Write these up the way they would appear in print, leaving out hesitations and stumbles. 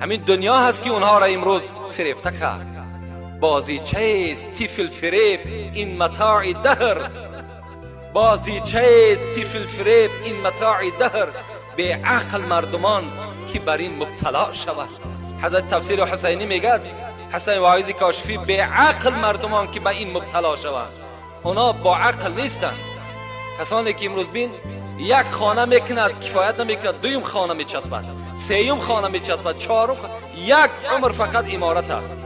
همین دنیا هست که اونها را امروز فریفته کرد. بازیچه طفل فریب این متاع دهر، بازیچه طفل فریب این متاع دهر، به عقل مردمان که بر این مبتلا شود. حضرت تفسیر حسینی میگه، حسین واعظ کاشفی، به عقل مردمان که به این مبتلا شود. اونا با عقل نیستند. کسانی که امروز بین یک خانه میکند کفایت نمیکند، دویم خانه میچسبد، سوم خانه میچسبد، چهارم یک عمر فقط امارت است.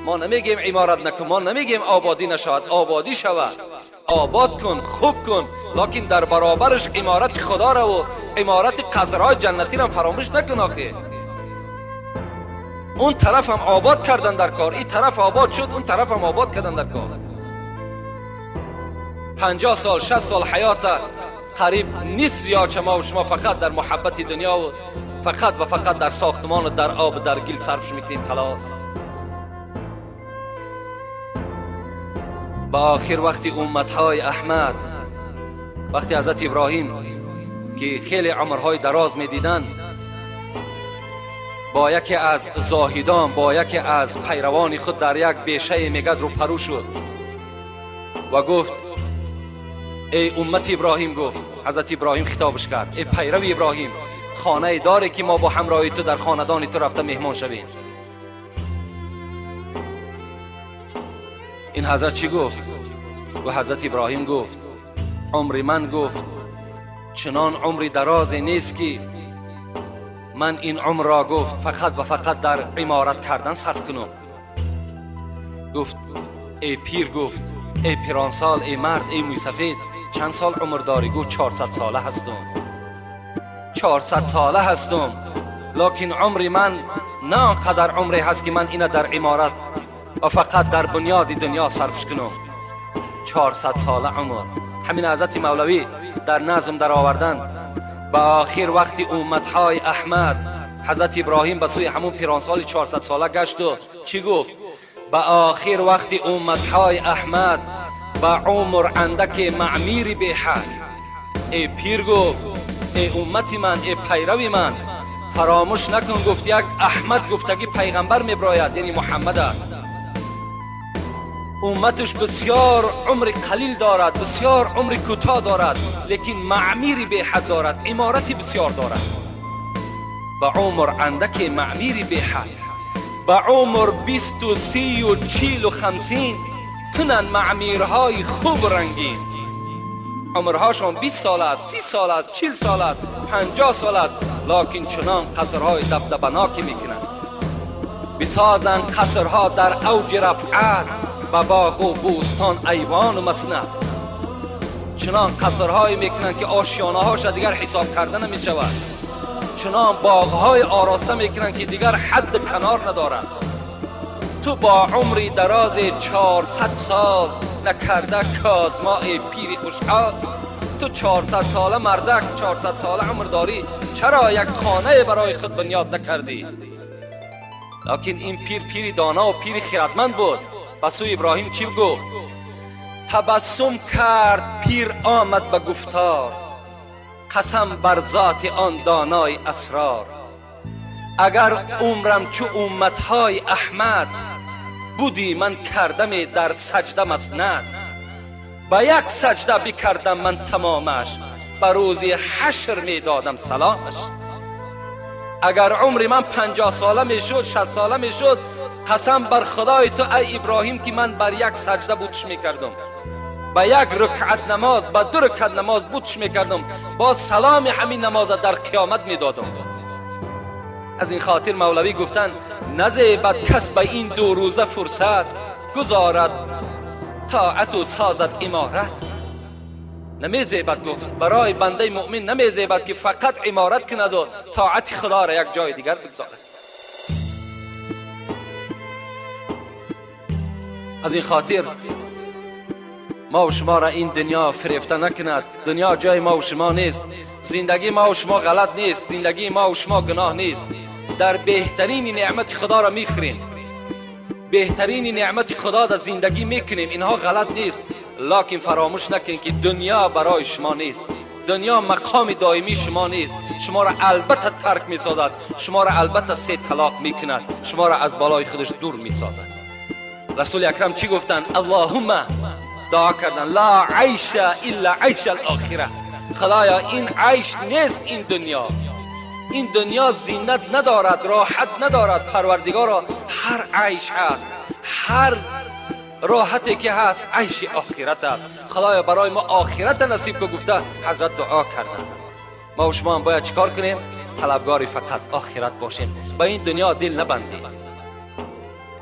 ما نمیگیم امارت نکن، ما نمیگیم آبادی نشود، آبادی شود، آباد کن، خوب کن، لکن در برابرش امارت خدا را و امارت قصرهای جنتی را فراموش نکن. آخه اون طرف هم آباد کردن در کار، این طرف آباد شد، اون طرف هم آباد کردن در کار. 50 سال 60 سال حیات قریب نیست یا ما و شما فقط در محبت دنیا و فقط در ساختمان و در آب و در گل صرف میکنیم. خلاص با آخر وقتی امتهای احمد، وقتی حضرت ابراهیم که خیلی عمرهای دراز میدیدن، با یکی از زاهدان، با یکی از پیروان خود در یک بیشه میگد رو پرو شد و گفت ای امت ابراهیم، گفت حضرت ابراهیم خطابش کرد، ای پیرو ابراهیم، خانه داره که ما با همراهی تو در خاندان تو رفته مهمان شویم. این حضرت چی گفت؟ و حضرت ابراهیم گفت عمر من، گفت چنان عمری درازی نیست که من این عمر را، گفت فقط و فقط در عمارت کردن صرف کنم. گفت ای پیر، گفت ای پیرانسال، ای مرد، ای موسفید، چند سال عمر داری؟ گفت 400 ساله هستم. 400 ساله هستم، لکن عمر من نه آنقدر عمری هست که من اینه در عمارت و فقط در بنیاد دنیا صرفش کنم. 400 ساله عمر. همین حضرت مولوی در نظم در آوردن، با آخر وقتی امتهای احمد، حضرت ابراهیم به سوی همون پیرانسال 400 ساله گشت و چی گفت؟ با آخر وقتی امتهای احمد با عمر اندک معمیر به حق، ای پیر، گفت ای امتی من، ای پیروی من، فراموش نکن، گفت یک احمد گفتگی پیغمبر میبراید، یعنی محمد است. امتش بسیار عمر قلیل دارد، بسیار عمر کوتاه دارد، لیکن معمیری به حد دارد، عمارتی بسیار دارد. با عمر اندک معمیری به حد، با عمر 20 و 30 و 40 و 50 کنن معمیرهای خوب رنگین. عمرهاشون 20 سال است، 30 سال است، 40 سال است، 50 سال است، لکن چنان قصرهای دبدبناکی میکنن. بسازن قصرها در اوج رفعت، با باغ و بوستان، ایوان و مسند. چنان قصرهای میکنن که آشیانه هاش دیگر حساب کردن نمیشود. چنان باغهای آراسته میکنن که دیگر حد کنار ندارن. تو با عمری دراز 400 سال نکرده کازما، ای پیری خوشحال، تو 400 ساله مردک، 400 ساله عمر داری، چرا یک خانه برای خود بنیاد نکردی؟ لکن این پیری دانا و پیری خردمند بود. پس ابراهیم چی گفت؟ تبسم کرد پیر آمد به گفتار، قسم بر ذات آن دانای اسرار. اگر عمرم چو امتهای احمد، بودی من کردم در سجده مسند. با یک سجده بکردم من تمامش، بر روز حشر می دادم سلامش. اگر عمر من 50 ساله می شد، 60 ساله می شد، قسم بر خدای تو ای ابراهیم که من بر یک سجده بودش می کردم، با یک رکعت نماز، با 2 رکعت نماز بودش می کردم، با سلام همین نماز در قیامت می دادم. از این خاطر مولوی گفتن نزیبد کس به این 2 روزه فرصت، گذارد طاعت و سازد امارت. نمیزیبد، گفت برای بنده مؤمن نمیزیبد که فقط امارت کند و طاعت خدا را یک جای دیگر بگذارد. از این خاطر ما و شما را این دنیا فریفته نکند. دنیا جای ما و شما نیست، زندگی ما و شما غلط نیست، زندگی ما و شما گناه نیست. در بهترین نعمت خدا را میخوریم، بهترین نعمت خدا در زندگی میکنیم، اینها غلط نیست. لکن فراموش نکنید که دنیا برای شما نیست، دنیا مقام دائمی شما نیست. شما را البته ترک می سازد، شما را البته 3 طلاق می کند، شما را از بالای خودش دور می سازد. رسول اکرم چی گفتن؟ اللهم، دعا کردن، لا عیش الا عیش الاخره. خدایا این عیش نیست این دنیا. این دنیا زینت ندارد، راحت ندارد. پروردگارا هر عیش هست، هر راحتی که هست عیش آخرت است. خدایا برای ما آخرت نصیب که گفته حضرت دعا کردن. ما و شما هم باید چیکار کنیم؟ طلبگاری فقط آخرت باشیم، با این دنیا دل نبندیم.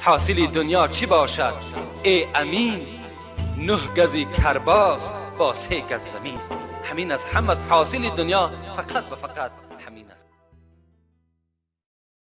حاصل دنیا چی باشد؟ ای امین 9 گز کرباس با 3 گز زمین. همین از هم از حاصل دنیا فقط و فقط